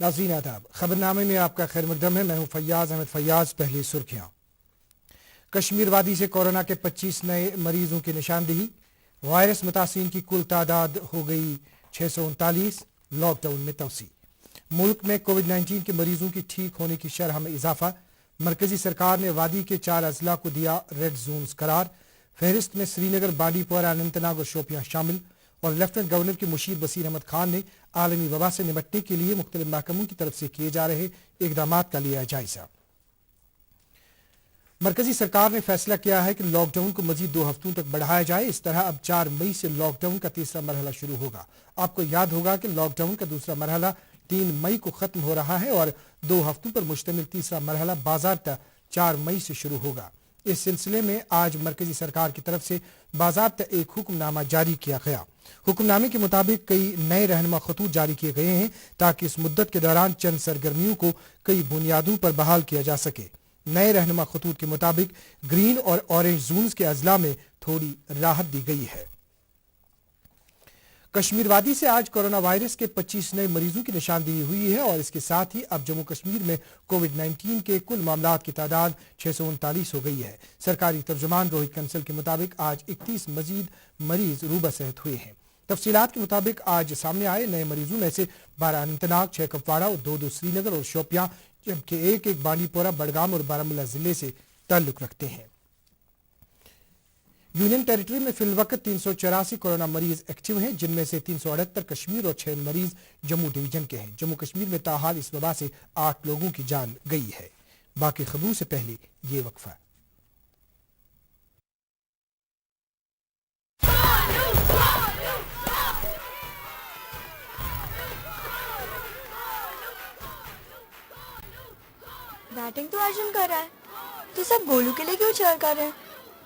नाज़रीन आदाब, खबरनामे में आपका खैर मकदम है। मैं हूं फैयाज अहमद फैयाज। पहली सुर्खियां। कश्मीर वादी से कोरोना के 25 नए मरीजों की निशानदेही। वायरस मुतासिरीन की कुल तादाद हो गई 639। लॉकडाउन में तोसी। मुल्क में कोविड-19 के मरीजों की ठीक होने की शरह में इजाफा। मरकजी सरकार ने वादी के 4 अजला को दिया रेड जोन करार। फहरिस्त में श्रीनगर, बांडीपोरा, अनंतनाग और शोपियां शामिल। और लेफ्टिनेंट गवर्नर के मुशीर बसीर अहमद खान ने आलमी वबा से निपटने के लिए मुख्तलिफ महकमों की तरफ से किए जा रहे इकदाम का लिया जायजा। मरकजी सरकार ने फैसला किया है कि लॉकडाउन को मजीद 2 हफ्तों तक बढ़ाया जाए। इस तरह अब 4 मई से लॉकडाउन का तीसरा मरहला शुरू होगा। आपको याद होगा कि लॉकडाउन का दूसरा मरहला 3 मई को खत्म हो रहा है और 2 हफ्तों पर मुश्तमिल तीसरा मरहला बाज़ाब्ता 4 मई से शुरू होगा। इस सिलसिले में आज मरकजी सरकार की तरफ से बाज़ाब्ता एक हुक्मनामा जारी किया गया। हुक्मनामे के मुताबिक कई नए रहनुमा खतूत जारी किए गए हैं ताकि इस मुद्दत के दौरान चंद सरगर्मियों को कई बुनियादों पर बहाल किया जा सके। नए रहनुमा खतूत के मुताबिक ग्रीन और ऑरेंज जोन्स के अजला में थोड़ी राहत दी गई है। कश्मीर वादी से आज कोरोना वायरस के 25 नए मरीजों की निशानदेही हुई है और इसके साथ ही अब जम्मू कश्मीर में कोविड-19 के कुल मामलात की तादाद 639 हो गई है। सरकारी तर्जुमान रोहित कंसल के मुताबिक आज 31 मजीद मरीज रूबा सेहत हुए हैं। तफसीलात के मुताबिक आज सामने आए नए मरीजों में से 12 अनंतनाग, 6 कुपवाड़ा और 2 श्रीनगर और शोपियां, जबकि एक बांडीपोरा, बडगाम और बारामूला जिले से ताल्लुक रखते हैं। यूनियन टेरिटरी में फिलवक्त 384 कोरोना मरीज एक्टिव हैं, जिनमें से 378 कश्मीर और 6 मरीज जम्मू डिवीजन के हैं। जम्मू कश्मीर में ताहाल इस वबा से 8 लोगों की जान गई है। बाकी खबरों से पहले ये वक्फा। बैटिंग तो अर्जुन कर रहा है, तो सब गोलू के लिए क्यों चेयर कर रहे हैं?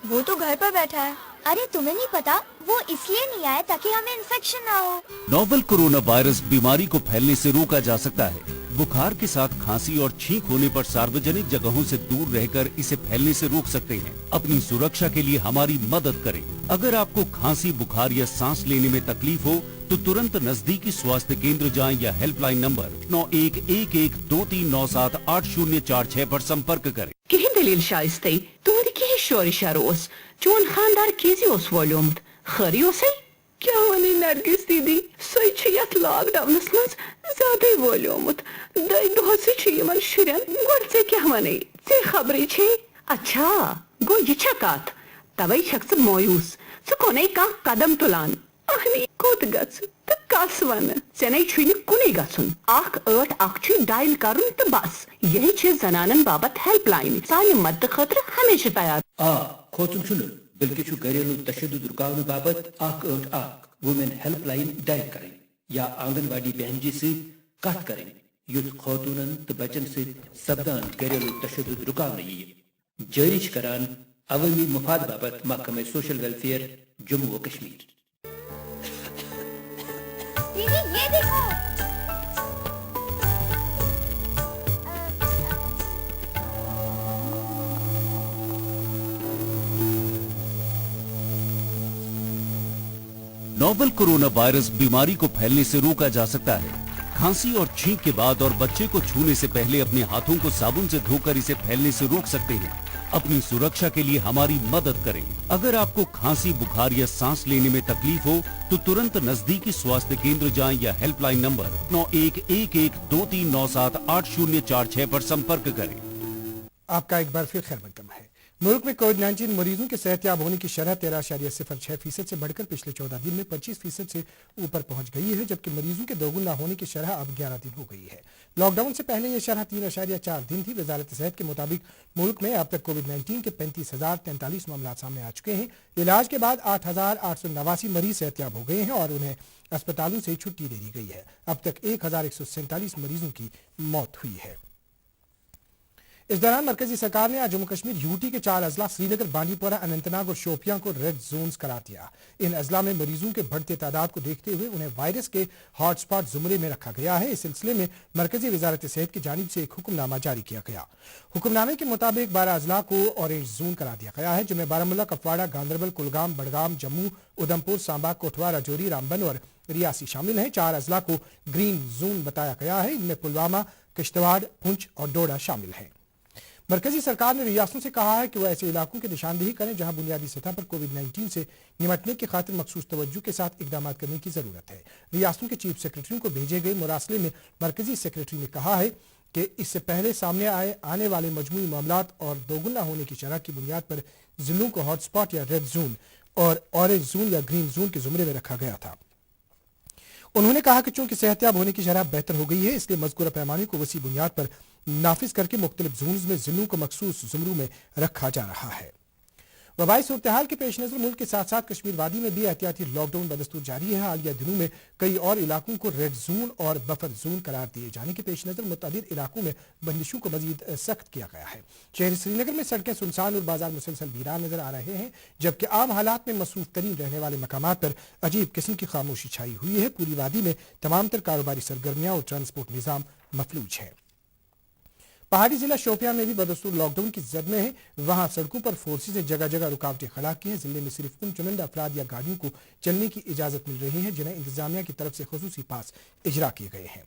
वो तो घर पर बैठा है। अरे तुम्हें नहीं पता, वो इसलिए नहीं आया ताकि हमें इन्फेक्शन ना हो। नोवेल कोरोना वायरस बीमारी को फैलने से रोका जा सकता है। बुखार के साथ खांसी और छींक होने पर सार्वजनिक जगहों से दूर रहकर इसे फैलने से रोक सकते हैं। अपनी सुरक्षा के लिए हमारी मदद करें। अगर आपको खांसी, बुखार या सांस लेने में तकलीफ हो तो तुरंत नजदीकी स्वास्थ्य केंद्र जाएं या हेल्पलाइन नंबर 911123978046 पर संपर्क करें। कहीं दलील शाइस्ते तुमने कहीं शोरिश रोस चोन खानदार केजी ओस वॉल्यूम्ड खरी ओसे क्या वनी नरगिस दीदी सही लॉकडाउनस मज ज्यादा वॉल्यूमुत दई दोहसे यमन शुरन गुड से क्या वने से खबरी छे। अच्छा गो ये छकात तवई शख्स मोयूस सो कोने का कदम तुलान अहनी कोत गस त कस वन चेन्नई छुनी कुनी गसुन 88 डायल करुन त बस यही छे जनानन बाबत हेल्पलाइन सानी मदद खतर हमेशा तैयार। खोचुन छुनु बल्कि छु घरेलू तशद्दुद रुकावने बाबत 88 वुमेन हेल्पलाइन डायल करें या आंगनवाड़ी बहन जी से कत करें। युद्ध खौतूनन त बचन से सब्दान घरेलू तशद्दुद रुकावने जारिश करान अवामी मुफाद बाबत महकमे सोशल वेलफेयर जम्मू व कश्मीर। दीदी ये देखो। नोवेल कोरोना वायरस बीमारी को फैलने से रोका जा सकता है। खांसी और छींक के बाद और बच्चे को छूने से पहले अपने हाथों को साबुन से धोकर इसे फैलने से रोक सकते हैं। अपनी सुरक्षा के लिए हमारी मदद करें। अगर आपको खांसी, बुखार या सांस लेने में तकलीफ हो तो तुरंत नजदीकी स्वास्थ्य केंद्र जाएं या हेल्पलाइन नंबर 911123978046 पर संपर्क करें। आपका एक बार फिर खैर मकदम है। मुल्क में कोविड-19 मरीजों के सेहतयाब होने की शरह 13.06% से बढ़कर पिछले 14 दिन में 25% से ऊपर पहुंच गई है, जबकि मरीजों के दोगुना होने की शरह अब 11 दिन हो गई है। लॉकडाउन से पहले यह शरह 3.4 दिन थी। वजारत सेहत के मुताबिक मुल्क में अब तक कोविड-19 के 35,043 मामला सामने आ चुके हैं। इलाज के बाद 8,889 मरीज सेहतयाब हो गए हैं और उन्हें अस्पतालों से छुट्टी दे दी गई है। अब तक 1,147 मरीजों की मौत हुई है। इस दौरान मरकजी सरकार ने आज जम्मू कश्मीर यूटी के 4 अजला श्रीनगर, बांडीपोरा, अनंतनाग और शोपियां को रेड जोन्स करार दिया। इन अजला में मरीजों के बढ़ते तादाद को देखते हुए उन्हें वायरस के हॉटस्पॉट जुमरे में रखा गया है। इस सिलसिले में मरकजी वजारत सेहत की जानिब से एक हुक्मनामा जारी किया गया। हुक्मनामे के मुताबिक 12 अजला को ऑरेंज जोन करार दिया गया है, जिनमें बारामूला, कुपवाड़ा, गांधरबल, कुलगाम, बडगाम, जम्मू, उधमपुर, सांबा, कोटवा, राजौरी, रामबन और रियासी शामिल हैं। 4 अजला को ग्रीन जोन बताया गया है। इनमें पुलवामा, किश्तवाड़, पुंछ और डोडा शामिल हैं। मरकजी सरकार ने रियासतों से कहा है कि वह ऐसे इलाकों की निशानदेही करें जहां बुनियादी सतह पर कोविड-19 से निपटने की खातिर मखसूस तवज्जो के साथ इकदाम करने की जरूरत है। रियासतों के चीफ सेक्रेटरी को भेजे गए मुरासले में मरकजी सेक्रेटरी ने कहा है कि इससे पहले सामने आने वाले मजमूई मामलात और दोगुना होने की शरह की बुनियाद पर जिलों को हॉटस्पॉट या रेड जोन और ऑरेंज जोन या ग्रीन जोन के जुमरे में रखा गया था। उन्होंने कहा कि चूंकि सेहतियाब होने की शरह बेहतर हो गई है, इसलिए मज़कूरा पैमाने को वसी बुनियाद पर नाफिज करके मुख्तलिफ जोन्स में जिलों को मखसूस जुमरों में रखा जा रहा है। वबाई सूरत हाल के पेश नजर मुल्क के साथ साथ कश्मीर वादी में भी एहतियाती लॉकडाउन बदस्तूर जारी है। हालिया दिनों में कई और इलाकों को रेड जोन और बफर जोन करार दिए जाने के पेश नजर मुतअद्दिद इलाकों में बंदिशों को मजीद सख्त किया गया है। शहर श्रीनगर में सड़कें सुनसान और बाजार मुसलसल वीरान नजर आ रहे हैं, जबकि आम हालात में मसरूफ तरीन रहने वाले मकामात पर अजीब किस्म की खामोशी छाई हुई है। पूरी वादी में तमाम तर कारोबारी सरगर्मियां और ट्रांसपोर्ट निज़ाम मफलूज है। पहाड़ी जिला शोपियां में भी बदस्तूर लॉकडाउन की जद में है। वहां सड़कों पर फोर्सेज ने जगह जगह रुकावटें खड़ा की हैं। जिले में सिर्फ उन चुनिंदा अफराद या गाड़ियों को चलने की इजाजत मिल रही है जिन्हें इंतजामिया की तरफ से खुसूसी पास इजरा किए गए हैं।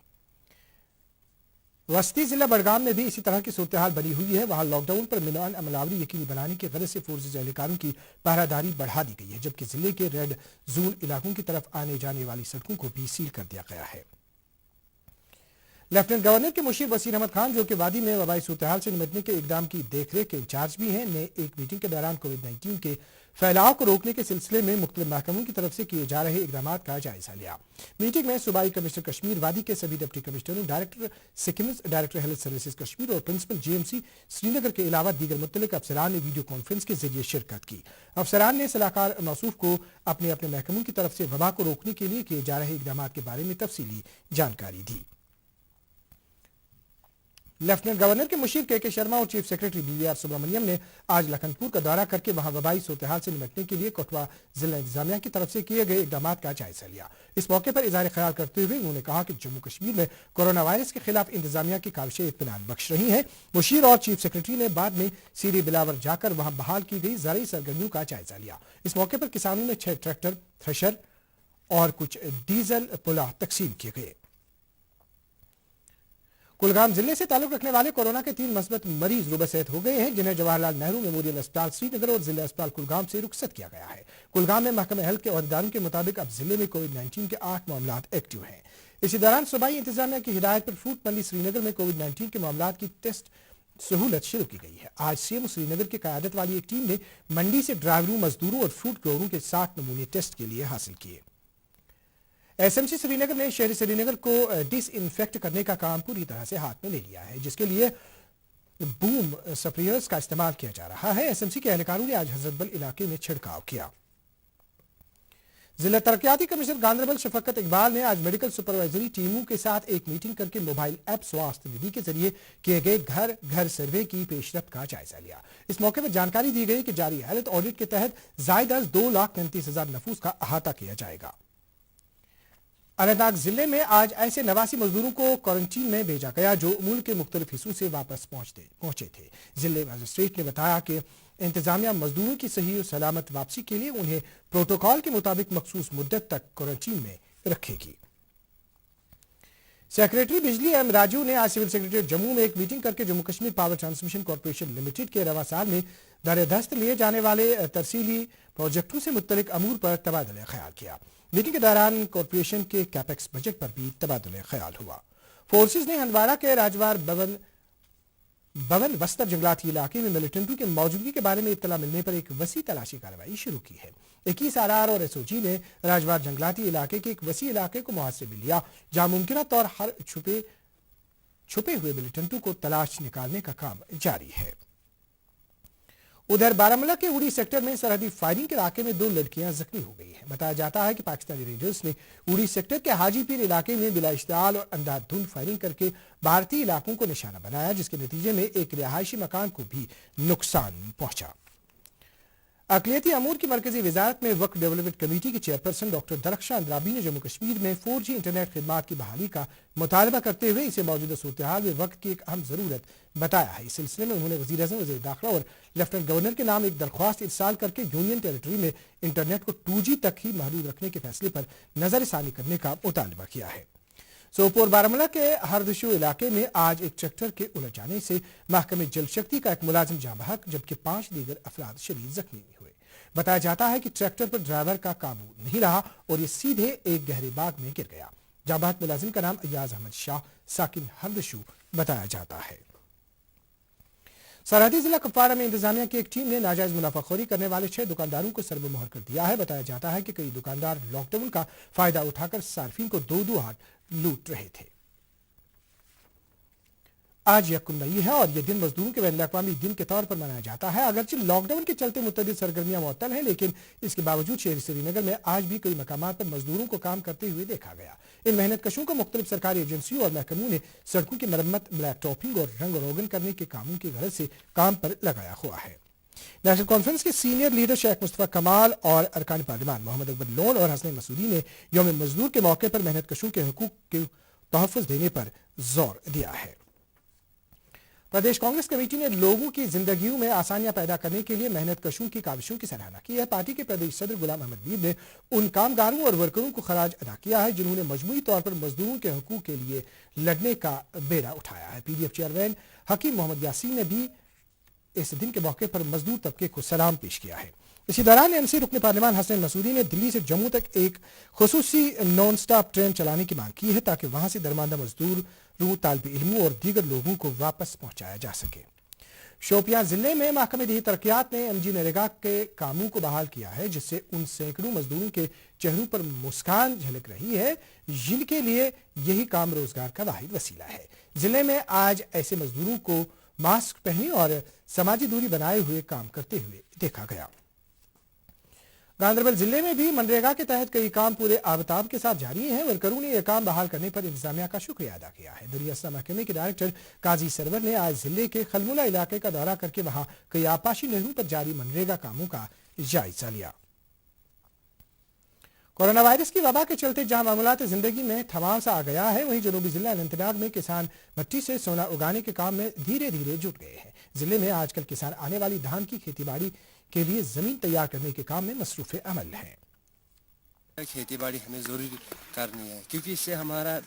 वस्ती जिला बड़गाम में भी इसी तरह की सूरत हाल बनी हुई है। वहां लॉकडाउन पर मिलान अमलावरी यकीनी बनाने की गरज से फोर्सेज एहलकारों की पहरादारी बढ़ा दी गई है, जबकि जिले के रेड जोन इलाकों की तरफ आने जाने वाली सड़कों को भी सील कर दिया गया है। लेफ्टिनेंट गवर्नर के मुशीर वसीर अहमद खान, जो कि वादी में वबाई सूरत हाल से निपटने के इकदाम की देखरेख के इंचार्ज भी हैं, ने एक मीटिंग के दौरान कोविड-19 के फैलाव को रोकने के सिलसिले में मुख्तलिफ महकमों की तरफ से किए जा रहे इकदाम का जायजा लिया। मीटिंग में सूबाई कमिश्नर कश्मीर वादी के सभी डिप्टी कमिश्नरों, director SKIMS, director health services Kashmir और प्रिंसिपल जीएमसी श्रीनगर के अलावा दीगर मुतल्लिक अफसरान ने वीडियो कॉन्फ्रेंस के जरिए शिरकत की। अफसरान ने सलाहकार मौसूफ को अपने अपने महकमों की तरफ से वबा को रोकने के लिए किए जा रहे इकदाम के बारे में तफसीली जानकारी दी। लेफ्टिनेंट गवर्नर के मुशीर के शर्मा और चीफ सेक्रेटरी बीवीआर सुब्रमण्यम ने आज लखनपुर का दौरा करके वहां वबाई सूरत हाल से निपटने के लिए कठुआ जिला इंतजामिया की तरफ से किए गए इकदाम का जायजा लिया। इस मौके पर इज़हार ख्याल करते हुए उन्होंने कहा कि जम्मू कश्मीर में कोरोना वायरस के खिलाफ इंतजामिया की काविशें इत्मीनान बख्श रही हैं। मुशीर और चीफ सेक्रेटरी ने बाद में सीरी बिलावर जाकर वहां बहाल की गई ज़राई सरगर्मियों का जायजा लिया। इस मौके पर किसानों में 6 ट्रैक्टर, थ्रेशर और कुछ डीजल पुला तकसीम किए गए। कुलगाम जिले से ताल्लुक रखने वाले कोरोना के 3 मस्बत मरीज रुबसेहत हो गए हैं, जिन्हें जवाहरलाल नेहरू मेमोरियल अस्पताल श्रीनगर और जिला अस्पताल कुलगाम से रुखसत किया गया है। कुलगाम में महकमा हेल्थ के अहदेदारों के मुताबिक अब जिले में कोविड-19 के 8 मामलात एक्टिव हैं। इसी दौरान सूबाई इंतजामिया की हिदायत पर फ्रूट मंडी श्रीनगर में कोविड-19 के मामलात की टेस्ट सहूलत शुरू की गई है। आज सीएम श्रीनगर की क़यादत वाली एक टीम ने मंडी से ड्राइवरों, मजदूरों और फ्रूट ग्रोवरों के 60 नमूने टेस्ट के लिए हासिल किए। एसएमसी श्रीनगर ने शहर श्रीनगर को डिसइंफेक्ट करने का काम पूरी तरह से हाथ में ले लिया है, जिसके लिए बूम स्प्रेयर्स का इस्तेमाल किया जा रहा है। एसएमसी के एहलकारों ने आज हजरतबल इलाके में छिड़काव किया। जिला तरक्याती कमिश्नर गांधरबल शफकत इकबाल ने आज मेडिकल सुपरवाइजरी टीमों के साथ एक मीटिंग करके मोबाइल ऐप स्वास्थ्य निधि के जरिए किए गए घर घर सर्वे की पेशरफ्त का जायजा लिया। इस मौके पर जानकारी दी गई कि जारी हेल्थ ऑडिट के तहत जायद 2,33,000 नफूस का अहाता किया जाएगा। अनंतनाग जिले में आज ऐसे 89 मजदूरों को क्वारंटीन में भेजा गया जो मुल्क के मुख्तलिफ हिस्सों से वापस पहुंचे थे। जिले मजिस्ट्रेट ने बताया कि इंतजामिया मजदूरों की सही और सलामत वापसी के लिए उन्हें प्रोटोकॉल के मुताबिक मखसूस मुद्दत तक क्वारंटीन में रखेगी। सेक्रेटरी बिजली एम राजू ने आज सिविल सेक्रेटरी जम्मू में एक मीटिंग करके Jammu Kashmir power transmission corporation limited के रवा साल में दरदस्त लिए जाने वाले तरसीली प्रोजेक्टों से मुत्तलिक अमूर पर तबादला ख्याल किया। मीटिंग के दौरान कॉर्पोरेशन के कैपेक्स बजट पर भी तबादला ख्याल हुआ। फोर्सेज ने हंदवाड़ा के राजवार बवन बस्तर जंगलाती इलाके में मिलिटेंटों की मौजूदगी के बारे में इत्तला मिलने पर एक वसी तलाशी कार्रवाई शुरू की है। 21 आरआर और एसओजी ने राजवार जंगलाती इलाके के एक वसी इलाके को मुहासे में लिया, जहां मुमकिन तौर हर छुपे हुए मिलिटेंटों को तलाश निकालने का काम जारी है। उधर बारामूला के उड़ी सेक्टर में सरहदी फायरिंग के इलाके में 2 लड़कियां जख्मी हो गई हैं। बताया जाता है कि पाकिस्तानी रेंजर्स ने उड़ी सेक्टर के हाजीपीर इलाके में बिला इश्तियाल और अंधाधुंध फायरिंग करके भारतीय इलाकों को निशाना बनाया, जिसके नतीजे में एक रिहायशी मकान को भी नुकसान पहुंचा। अक़लियती अमूर की मरकजी वजारत में वक्फ डेवलपमेंट कमेटी की चेयरपर्सन डॉक्टर दरख्शां अंद्राबी ने जम्मू कश्मीर में 4G इंटरनेट खिदमात की बहाली का मुतालबा करते हुए इसे मौजूदा सूरत हाल में वक्त की एक अहम जरूरत बताया है। इस सिलसिले में उन्होंने वज़ीर आज़म, वज़ीर दाखिला और लेफ्टिनेंट गवर्नर के नाम एक दरख्वास्त इरसाल करके यूनियन टेरिटरी में इंटरनेट को 2G तक ही महदूद रखने के फैसले पर नजरसानी करने का मुतालबा किया है। सोपोर बारामूला के हरदशु इलाके में आज एक ट्रैक्टर के उलट जाने से महकमे जल शक्ति का एक मुलाजिम जाँ बहक जबकि 5 दीगर अफराद शदीद जख्मी हुए। बताया जाता है कि ट्रैक्टर पर ड्राइवर का काबू नहीं रहा और ये सीधे एक गहरे बाग में गिर गया। जाँ बहक मुलाजिम का नाम अयाज अहमद शाह साकिन हरदशु बताया जाता है। सरहदी जिला कुपवाड़ा में इंतजामिया की एक टीम ने नाजायज मुनाफाखोरी करने वाले 6 दुकानदारों को सरबोमोहर कर दिया है। बताया जाता है कि कई दुकानदार लॉकडाउन का फायदा उठाकर सार्फिन को दो हाथ लूट रहे थे। आज यकुम मई है और यह दिन मजदूरों के बैनुल अक़वामी दिन के तौर पर मनाया जाता है। अगरचे लॉकडाउन के चलते मुतअद्दिद सरगर्मियां मुअत्तल हैं, लेकिन इसके बावजूद शहरी श्रीनगर में आज भी कई मकामात पर मजदूरों को काम करते हुए देखा गया। इन मेहनत कशों को मुख्तलिफ सरकारी एजेंसियों और महकमों ने सड़कों की मरम्मत, ब्लैक टॉपिंग और रंग रोगन करने के कामों की गरज से काम पर लगाया हुआ है। नेशनल कॉन्फ्रेंस के सीनियर लीडर शेख मुस्तफा कमाल और अरकान पार्लिमान मोहम्मद अकबर लोन और हसन मसूदी ने यौम मजदूर के मौके पर मेहनत कशों के हकूक के तहफ़्फ़ुज़ देने पर जोर दिया है। प्रदेश कांग्रेस कमेटी ने लोगों की जिंदगियों में आसानियां पैदा करने के लिए मेहनत कशों की काविशों की सराहना की है। पार्टी के प्रदेश सदर गुलाम अहमद मीर ने उन कामगारों और वर्करों को खराज अदा किया है जिन्होंने मजबूरी तौर पर मजदूरों के हकूक के लिए लड़ने का बेड़ा उठाया है। पीडीएफ चेयरमैन हकीम मोहम्मद यासीन ने भी इस दिन के मौके पर मजदूर तबके को सलाम पेश किया है। इसी दौरान एमसी रुकन पार्लिमान हसन मसूदी ने दिल्ली से जम्मू तक एक खुसूसी नॉन स्टॉप ट्रेन चलाने की मांग की है ताकि वहां से दरमांदा मजदूरों, तालिब इल्मों और दीगर लोगों को वापस पहुंचाया जा सके। शोपियां जिले में महकमे दही तरक्यात ने एमजी नरेगा के कामों को बहाल किया है, जिससे उन सैकड़ों मजदूरों के चेहरों पर मुस्कान झलक रही है जिनके लिए यही काम रोजगार का वाहिद वसीला है। जिले में आज ऐसे मजदूरों को मास्क पहने और समाजी दूरी बनाए हुए काम करते हुए देखा गया। गांधरबल जिले में भी मनरेगा के तहत कई काम पूरे आबताब के साथ जारी हैं। वर्करों ने यह काम बहाल करने पर इंतजामिया का शुक्रिया अदा किया है। दरियास्ता महकमे के डायरेक्टर काजी सरवर ने आज जिले के खलमुला इलाके का दौरा करके वहां कई आपाशी नहरों पर जारी मनरेगा कामों का जायजा लिया। कोरोना वायरस की वबा के चलते जहां मामूलात जिंदगी में थमाव सा आ गया है, वहीं जनूबी जिला अनंतनाग में किसान मिट्टी से सोना उगाने के काम में धीरे धीरे जुट गए हैं। जिले में आजकल किसान आने वाली धान की खेतीबाड़ी के लिए जमीन तैयार करने के काम में मसरूफ अमल है। खेती बाड़ी हमें जरूरी करनी है क्योंकि इससे हमारा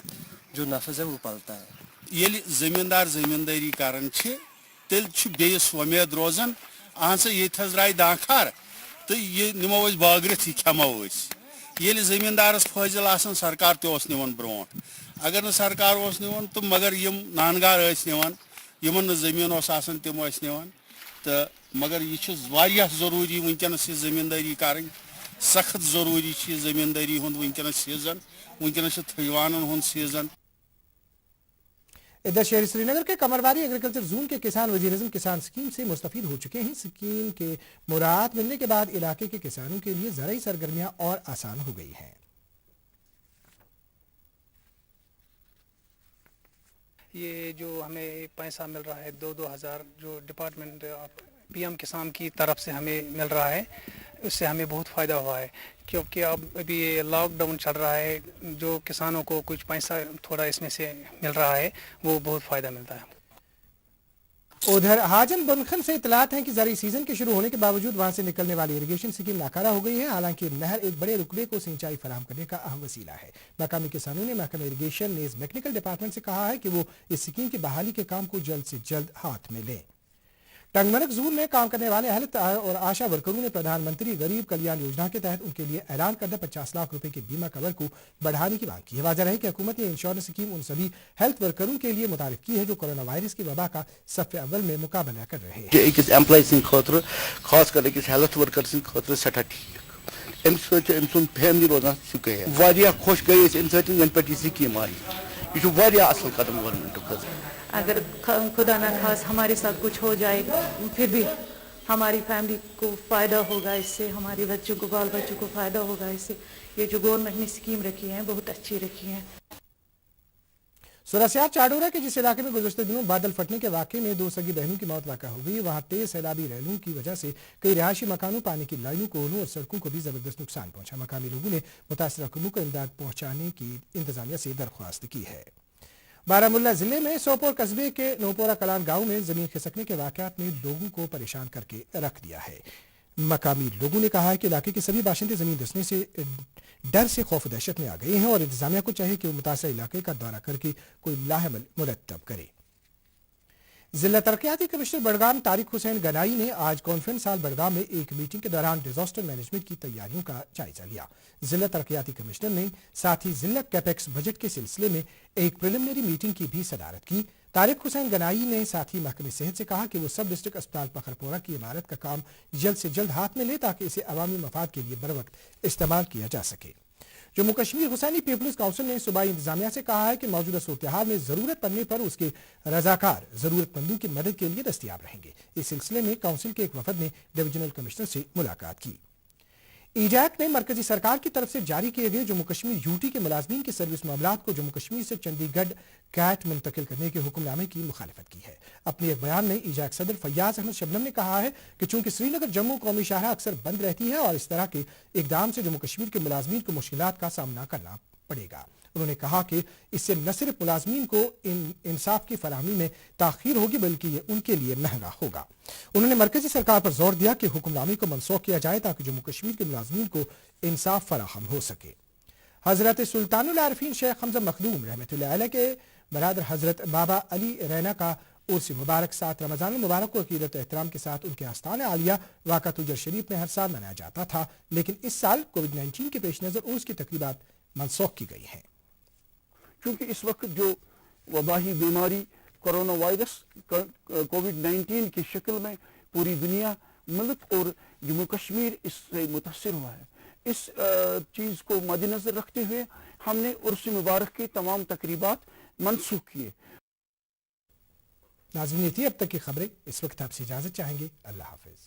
जो नफ्स है वो पलता है। ये जमींदार जमींदारी करन तेल बेस उम्मीद रोजान अहसा ये द्राय दाखार तो ये निमो बागरत खमो ये जमींदारस फाजिल आसान सरकार तोस निवन ब्रो अगर न सरकार ओस निवन तो मगर यम नानगार निवन यमन जमीन आसान तम निवन तो मगर यह जरूरी वनकस जमींदारी करें सख्त जरूरी जमींदारी वनकस सीजन वनकस थवान हुंद सीजन। इधर शहरी श्रीनगर के कमरवारी एग्रीकल्चर जोन के किसान वज़ीर-ए-आज़म किसान स्कीम से मुस्तफीद हो चुके हैं। स्कीम के मुराद मिलने के बाद इलाके के किसानों के लिए ज़राई सरगर्मियां और आसान हो गई हैं। ये जो हमें पैसा मिल रहा है 2,000 जो डिपार्टमेंट पीएम किसान की तरफ से हमें मिल रहा है, उससे हमें बहुत फ़ायदा हुआ है क्योंकि अब अभी ये लॉकडाउन चल रहा है, जो किसानों को कुछ पैसा थोड़ा इसमें से मिल रहा है वो बहुत फ़ायदा मिलता है। उधर हाजन बनखन से इतलात है कि ज़राई सीजन के शुरू होने के बावजूद वहां से निकलने वाली इरिगेशन स्कीम नाकारा हो गई है। हालांकि नहर एक बड़े रुकबे को सिंचाई फराहम करने का अहम वसीला है। मकामी किसानों ने महकमा इरिगेशन नेज़ मैकेनिकल डिपार्टमेंट से कहा है कि वो इस स्कीम की बहाली के काम को जल्द से जल्द हाथ में लें। टंगमरग जोन में काम करने वाले हेल्थ और आशा वर्करों ने प्रधानमंत्री गरीब कल्याण योजना के तहत उनके लिए ऐलान करदा 50 लाख रुपए के बीमा कवर को बढ़ाने की मांग की है। वाज़ेह है कि हुकूमत ने इंश्योरेंस स्कीम उन सभी हेल्थ वर्करों के लिए मुतारिफ की है जो कोरोना वायरस की वबा का सफ़े अव्वल में मुकाबला कर रहे हैं। अकिस एम्प्लॉय खास कर अकिस हेल्थ वर्कर सठा ठीक अम फैमिली रोजान सिक खुश गई अम पे स्कीम आई यह असल कदम गवर्नमेंट। अगर खुदा न खास हमारे साथ कुछ हो जाए फिर भी हमारी फैमिली को फ़ायदा होगा, इससे हमारे बच्चों को बाल बच्चों को फ़ायदा होगा। इससे ये जो गवर्नमेंट ने स्कीम रखी है बहुत अच्छी रखी है। सुरसियार चाडोरा के जिस इलाके में गुज़श्ते दिनों बादल फटने के वाक़े में 2 सगी बहनों की मौत वाक़ा हो गई, वहां तेज सैलाबी रैलों की वजह से कई रिहायशी मकानों, पानी की लाइनों, कोहलों और सड़कों को भी जबरदस्त नुकसान पहुंचा। मकामी लोगों ने मुतासरा कौमों को इमदाद पहुंचाने की इंतजामिया से दरख्वास्त की है। बारामुल्ला जिले में सोपोर कस्बे के नोपोरा कलान गांव में जमीन खिसकने के वाक़यात ने लोगों को परेशान करके रख दिया है। मकामी लोगों ने कहा है कि इलाके के सभी बाशिंदे जमीन धंसने से डर से खौफ दहशत में आ गए हैं और इंतजामिया को चाहिए कि वो मुतासर इलाके का दौरा करके कोई लाहेमल मुरतब करे। जिला तरक्याती कमिश्नर बड़गाम तारिक हुसैन गनाई ने आज कॉन्फ्रेंस हॉल बड़गाम में एक मीटिंग के दौरान डिजास्टर मैनेजमेंट की तैयारियों का जायजा लिया। जिला तरक्याती कमिश्नर ने साथ ही जिला कैपेक्स बजट के सिलसिले में एक प्रिलिमिनरी मीटिंग की भी सदारत की। तारिक हुसैन गनाई ने साथ ही महकमे सेहत से कहा कि वो सब डिस्ट्रिक्ट अस्पताल पखरपोरा की इमारत का काम जल्द से जल्द हाथ में ले ताकि इसे अवामी मफाद के लिए बर वक्त इस्तेमाल किया जा सके। जम्मू कश्मीर हुसैनी पीपल्स काउंसिल ने सूबाई इंतजामिया से कहा है कि मौजूदा सूरत हाल में जरूरत पड़ने पर उसके रजाकार जरूरतमंदों की मदद के लिए दस्तयाब रहेंगे। इस सिलसिले में काउंसिल के एक वफद ने डिविजनल कमिश्नर से मुलाकात की। ईजैक ने मरकजी सरकार की तरफ से जारी किए गए जम्मू कश्मीर यूटी के मुलाजमीन के सर्विस मामलात को जम्मू कश्मीर से चंडीगढ़ कैट मुंतकिल करने के हुक्मनामे की मुखालिफत की है। अपने एक बयान में ईजैक सदर फैयाज अहमद शबनम ने कहा है कि चूंकि श्रीनगर जम्मू कौमी शाहरा अक्सर बंद रहती है और इस तरह के इकदाम से जम्मू कश्मीर के मुलाजमीन को मुश्किलात का सामना करना पड़ेगा। उन्होंने कहा कि इससे न सिर्फ मुलाजमीन को इंसाफ की फराहमी में ताखीर होगी बल्कि ये उनके लिए महंगा होगा। उन्होंने मरकजी सरकार पर जोर दिया कि हुक्मनामे को मनसूख किया जाए ताकि जम्मू कश्मीर के मुलाजमीन को इंसाफ फराहम हो सके। हजरत सुल्तानुल आरिफीन शेख हमजा मखदूम रहमतुल्लाह अलैह के बरादर हजरत बाबा अली रैना का उर्स मुबारक 7 रमजान मुबारक को अकीदत एहतराम के साथ उनके आस्थान आलिया वाक़ा तुजर शरीफ में हर साल मनाया जाता था, लेकिन इस साल कोविड-19 के पेश नज़र उर्स की तकरीबात मनसूख की गई हैं। क्योंकि इस वक्त जो वबाही बीमारी कोरोना वायरस कोविड-19 की शक्ल में पूरी दुनिया, मुल्क और जम्मू कश्मीर इससे मुतासिर हुआ है, इस चीज़ को मद्देनजर रखते हुए हमने उर्स मुबारक की तमाम तकरीबात मनसूख किए। नाज़रीन, ये थी अब तक की खबरें। इस वक्त आपसे इजाज़त चाहेंगे। अल्लाह हाफिज़।